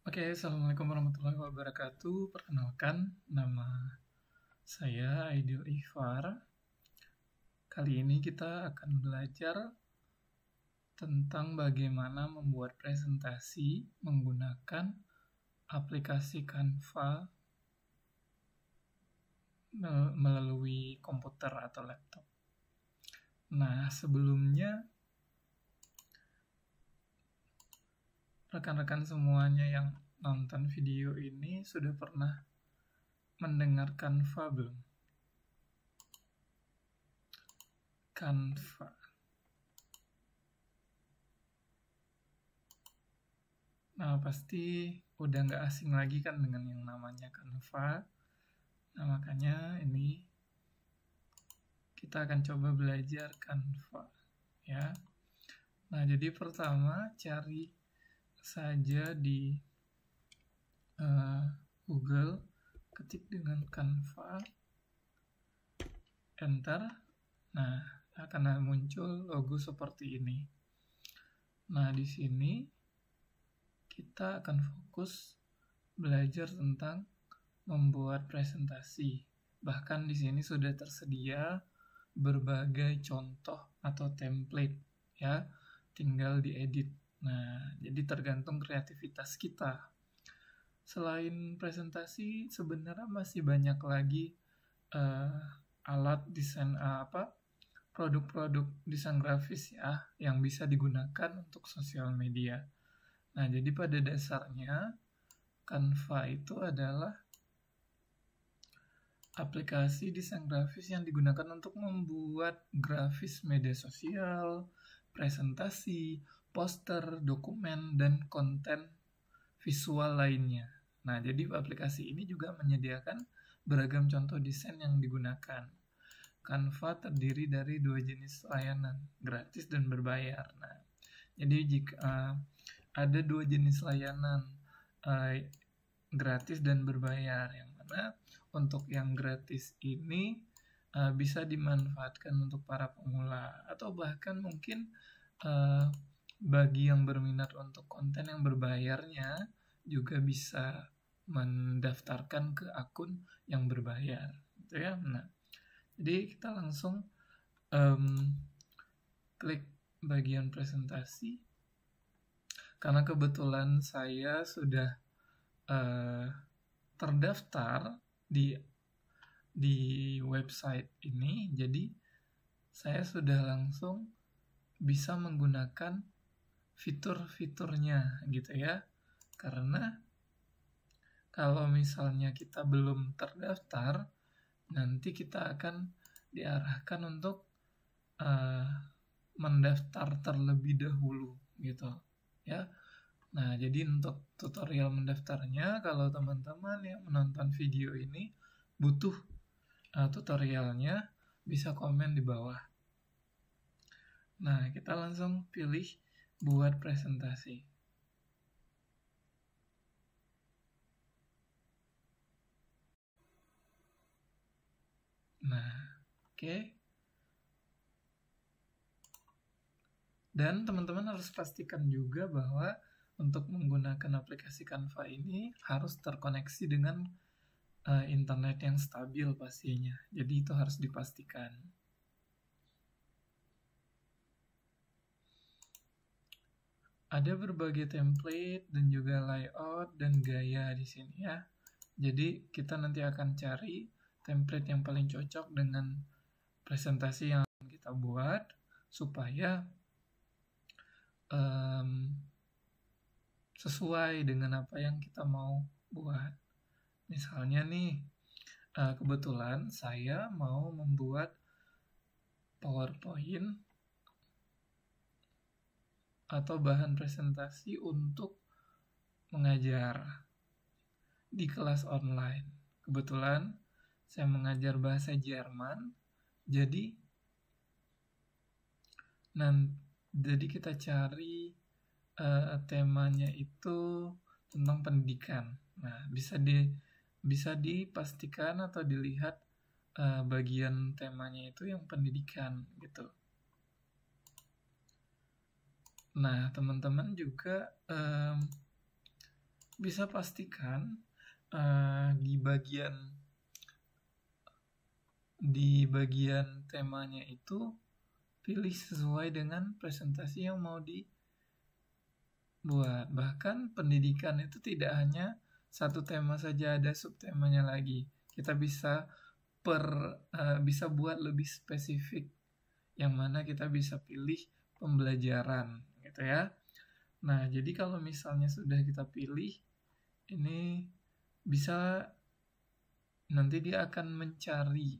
Oke, Assalamualaikum warahmatullahi wabarakatuh. Perkenalkan, nama saya Aidil Ihfar. Kali ini kita akan belajar tentang bagaimana membuat presentasi menggunakan aplikasi Canva melalui komputer atau laptop. Nah, sebelumnya rekan-rekan semuanya yang nonton video ini sudah pernah mendengar Canva belum? Canva. Nah, pasti udah nggak asing lagi kan dengan yang namanya Canva. Nah, makanya ini kita akan coba belajar Canva, ya. Nah, jadi pertama cari saja di Google, ketik dengan Canva, enter. Nah, akan muncul logo seperti ini. Nah, di sini kita akan fokus belajar tentang membuat presentasi. Bahkan di sini sudah tersedia berbagai contoh atau template, ya. Tinggal diedit. Nah, jadi tergantung kreativitas kita. Selain presentasi, sebenarnya masih banyak lagi alat desain produk-produk desain grafis ya yang bisa digunakan untuk sosial media. Nah, jadi pada dasarnya Canva itu adalah aplikasi desain grafis yang digunakan untuk membuat grafis media sosial, presentasi, poster, dokumen, dan konten visual lainnya. Nah, jadi aplikasi ini juga menyediakan beragam contoh desain yang digunakan. Canva terdiri dari dua jenis layanan, gratis dan berbayar. Nah, jadi jika ada dua jenis layanan, gratis dan berbayar, yang mana untuk yang gratis ini bisa dimanfaatkan untuk para pemula atau bahkan mungkin bagi yang berminat untuk konten yang berbayarnya juga bisa mendaftarkan ke akun yang berbayar, gitu ya. Nah, jadi kita langsung klik bagian presentasi. Karena kebetulan saya sudah terdaftar di website ini, jadi saya sudah langsung bisa menggunakan fitur-fiturnya gitu ya. Karena kalau misalnya kita belum terdaftar, nanti kita akan diarahkan untuk mendaftar terlebih dahulu gitu ya. Nah, jadi untuk tutorial mendaftarnya, kalau teman-teman yang menonton video ini butuh tutorialnya, bisa komen di bawah. Nah, kita langsung pilih buat presentasi. Nah, oke. Dan teman-teman harus pastikan juga bahwa untuk menggunakan aplikasi Canva ini harus terkoneksi dengan internet yang stabil pastinya. Jadi itu harus dipastikan. Ada berbagai template dan juga layout dan gaya di sini ya. Jadi kita nanti akan cari template yang paling cocok dengan presentasi yang kita buat supaya sesuai dengan apa yang kita mau buat. Misalnya nih, kebetulan saya mau membuat PowerPoint atau bahan presentasi untuk mengajar di kelas online. Kebetulan saya mengajar bahasa Jerman, jadi kita cari temanya itu tentang pendidikan. Nah, bisa dipastikan atau dilihat bagian temanya itu yang pendidikan gitu. Nah, teman-teman juga bisa pastikan di bagian temanya itu pilih sesuai dengan presentasi yang mau dibuat. Bahkan pendidikan itu tidak hanya satu tema saja, ada subtemanya lagi. Kita bisa bisa buat lebih spesifik, yang mana kita bisa pilih pembelajaran gitu ya. Nah, jadi kalau misalnya sudah kita pilih, ini bisa nanti dia akan mencari.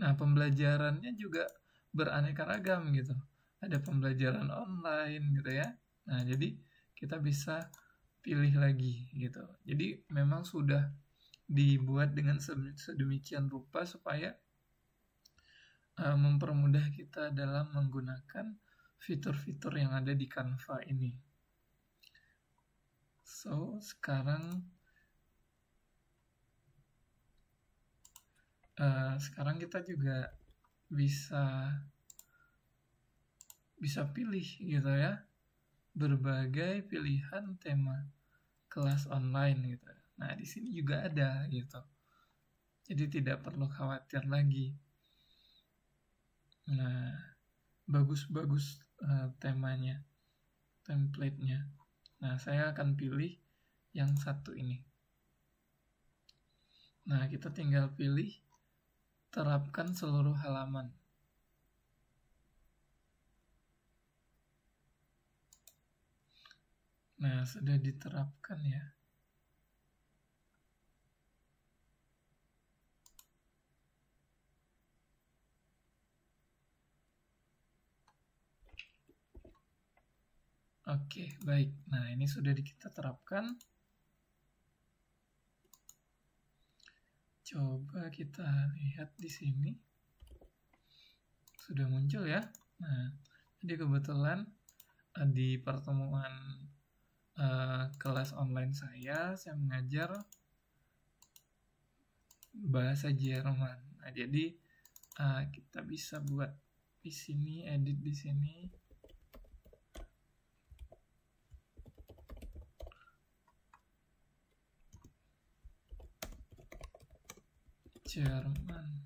Nah, pembelajarannya juga beraneka ragam gitu. Ada pembelajaran online gitu ya. Nah, jadi kita bisa pilih lagi gitu. Jadi memang sudah dibuat dengan sedemikian rupa supaya mempermudah kita dalam menggunakan fitur-fitur yang ada di Canva ini. So, sekarang kita juga bisa pilih gitu ya, berbagai pilihan tema kelas online gitu. Nah, di sini juga ada gitu. Jadi tidak perlu khawatir lagi. Nah, bagus-bagus temanya, template-nya. Nah, saya akan pilih yang satu ini. Nah, kita tinggal pilih terapkan seluruh halaman. Nah, sudah diterapkan ya. Oke, baik. Nah, ini sudah kita terapkan. Coba kita lihat di sini. Sudah muncul ya. Nah, jadi kebetulan di pertemuan kelas online saya mengajar bahasa Jerman. Nah, jadi kita bisa buat di sini, edit di sini. Jerman.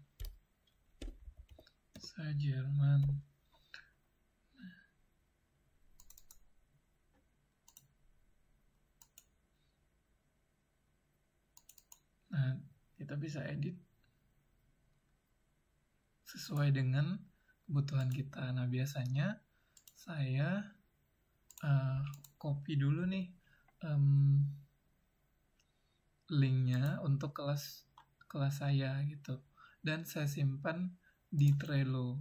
Saya Jerman. Nah, kita bisa edit sesuai dengan kebutuhan kita. Nah, biasanya saya copy dulu nih linknya untuk kelas saya gitu, dan saya simpan di Trello.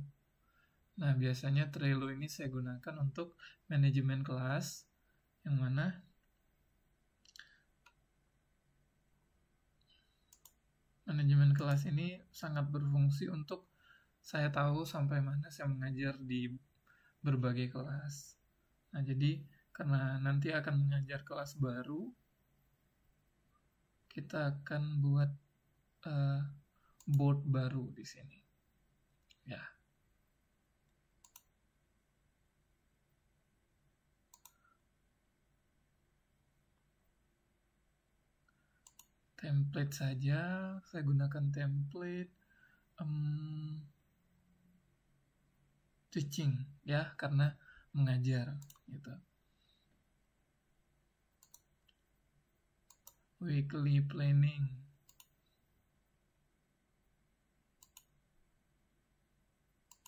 Nah, biasanya Trello ini saya gunakan untuk manajemen kelas, yang mana manajemen kelas ini sangat berfungsi untuk saya tahu sampai mana saya mengajar di berbagai kelas. Nah, jadi karena nanti akan mengajar kelas baru, kita akan buat board baru di sini. Ya. Template saja, saya gunakan template teaching ya, karena mengajar gitu. Weekly planning.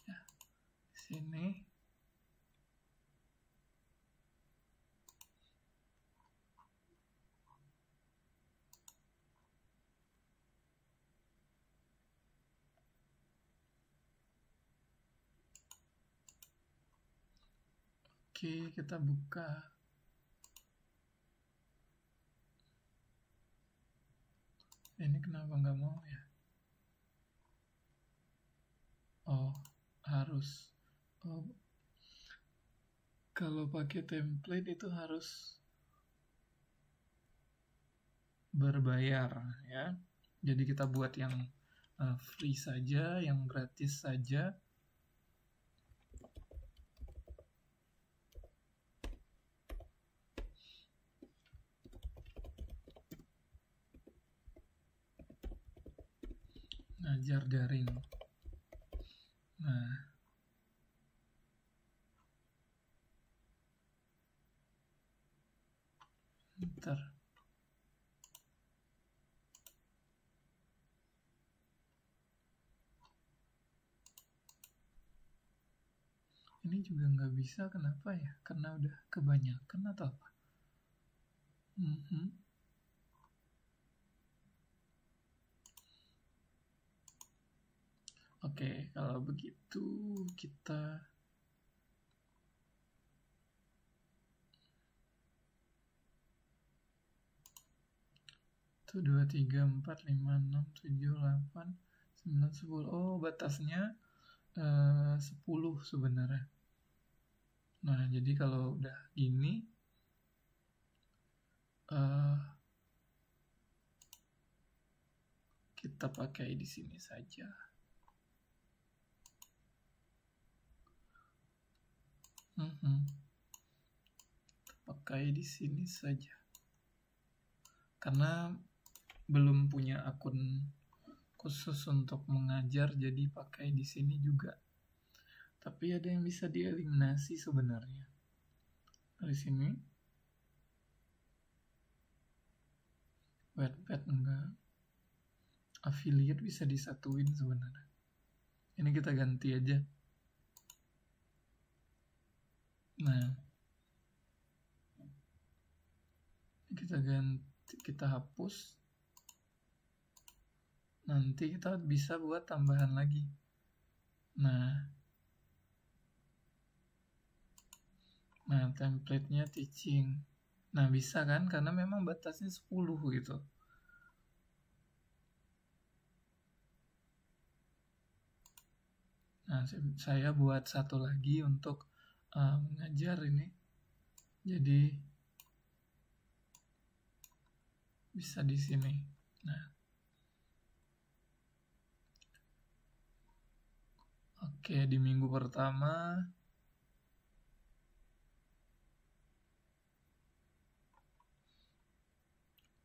Ya, di sini. Oke, kita buka. Ini kenapa nggak mau ya? Oh, harus. Oh, kalau pakai template itu harus berbayar ya. Jadi kita buat yang free saja, yang gratis saja. belajar daring. Nah, ntar ini juga nggak bisa, kenapa ya? Karena udah kebanyakan atau apa? Oke, kalau begitu kita itu 2, 3, 4, 5, 6, 7, 8, 9, 10. Oh, batasnya 10 sebenarnya. Nah, jadi kalau udah gini kita pakai di sini saja. Pakai di sini saja. Karena belum punya akun khusus untuk mengajar, jadi pakai di sini juga. Tapi ada yang bisa dieliminasi sebenarnya. Dari sini. Wattpad enggak. Affiliate bisa disatuin sebenarnya. Ini kita ganti aja. Nah, kita ganti, kita hapus. Nanti kita bisa buat tambahan lagi. Nah, template-nya teaching. Nah, bisa kan? Karena memang batasnya 10 gitu. Nah, saya buat satu lagi untuk mengajar ini. Jadi bisa di sini. Nah, oke, di minggu pertama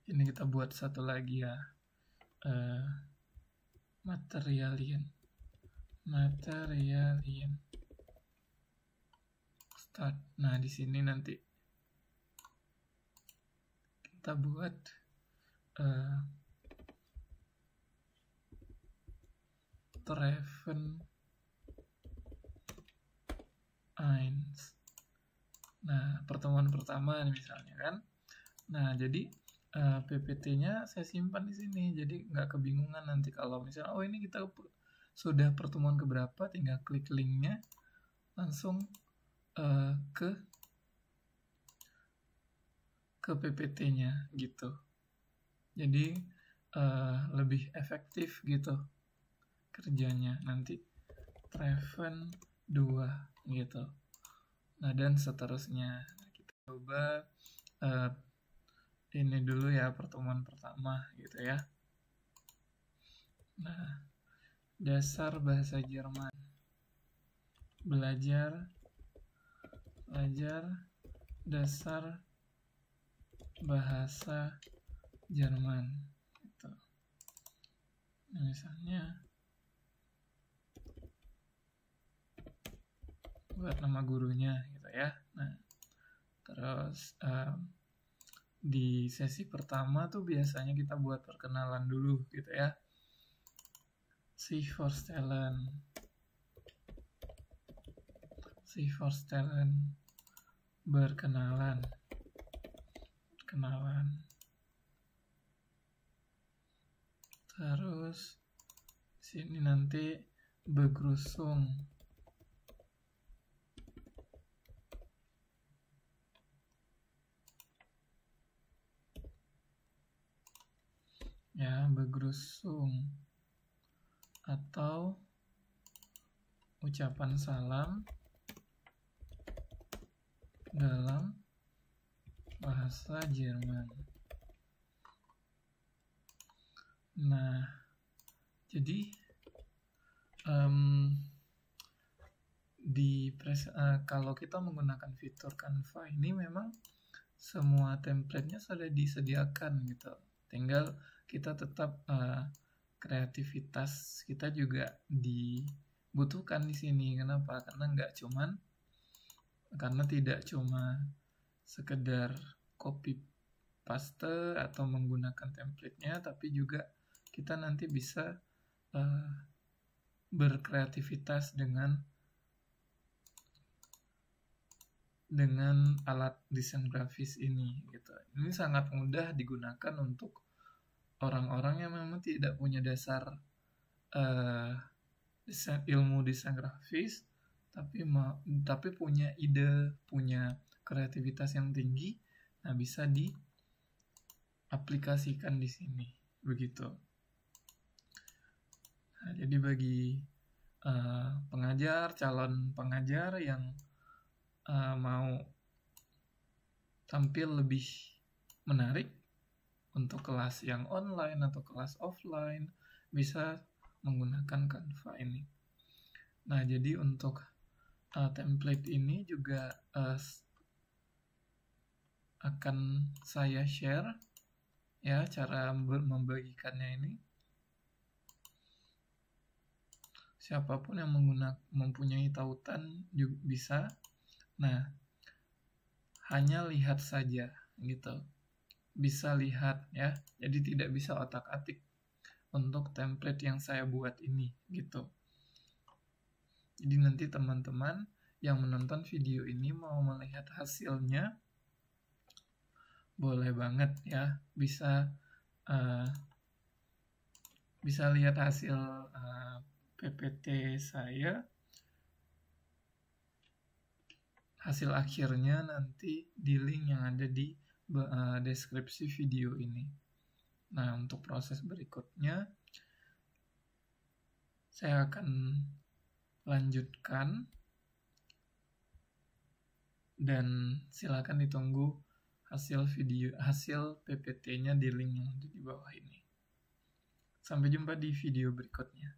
ini kita buat satu lagi ya, materialin start. Nah, di sini nanti kita buat Treven 1. Nah, pertemuan pertama misalnya kan. Nah, jadi PPT-nya saya simpan di sini, jadi nggak kebingungan nanti kalau misalnya ini kita sudah pertemuan keberapa, tinggal klik linknya langsung ke PPT-nya gitu. Jadi lebih efektif gitu kerjanya. Nanti Treven 2 gitu. Nah, dan seterusnya. Kita coba ini dulu ya, pertemuan pertama gitu ya. Nah, dasar bahasa Jerman. Belajar dasar bahasa Jerman gitu. Nah, misalnya buat nama gurunya gitu ya. Nah, terus di sesi pertama tuh biasanya kita buat perkenalan dulu gitu ya. Sich vorstellen, berkenalan. Terus sini nanti Begrüßung. Ya, Begrüßung atau ucapan salam dalam bahasa Jerman. Nah, jadi kalau kita menggunakan fitur Canva ini memang semua template-nya sudah disediakan gitu. Tinggal kita tetap kreativitas kita juga dibutuhkan di sini. Kenapa? Karena tidak cuma sekedar copy paste atau menggunakan template-nya, tapi juga kita nanti bisa berkreativitas dengan alat desain grafis ini gitu. Ini sangat mudah digunakan untuk orang-orang yang memang tidak punya dasar ilmu desain grafis, tapi punya ide, punya kreativitas yang tinggi. Nah, bisa diaplikasikan di sini begitu. Nah, jadi bagi calon pengajar yang mau tampil lebih menarik untuk kelas yang online atau kelas offline, bisa menggunakan Canva ini. Nah, jadi untuk template ini juga akan saya share ya, cara membagikannya ini. Siapapun yang mempunyai tautan juga bisa. Nah, hanya lihat saja gitu. Bisa lihat ya. Jadi tidak bisa otak-atik untuk template yang saya buat ini gitu. Jadi nanti teman-teman yang menonton video ini mau melihat hasilnya, boleh banget ya, bisa lihat hasil PPT saya. Hasil akhirnya nanti di link yang ada di deskripsi video ini. Nah, untuk proses berikutnya saya akan lanjutkan, dan silakan ditunggu hasil PPT-nya di link yang ada di bawah ini. Sampai jumpa di video berikutnya.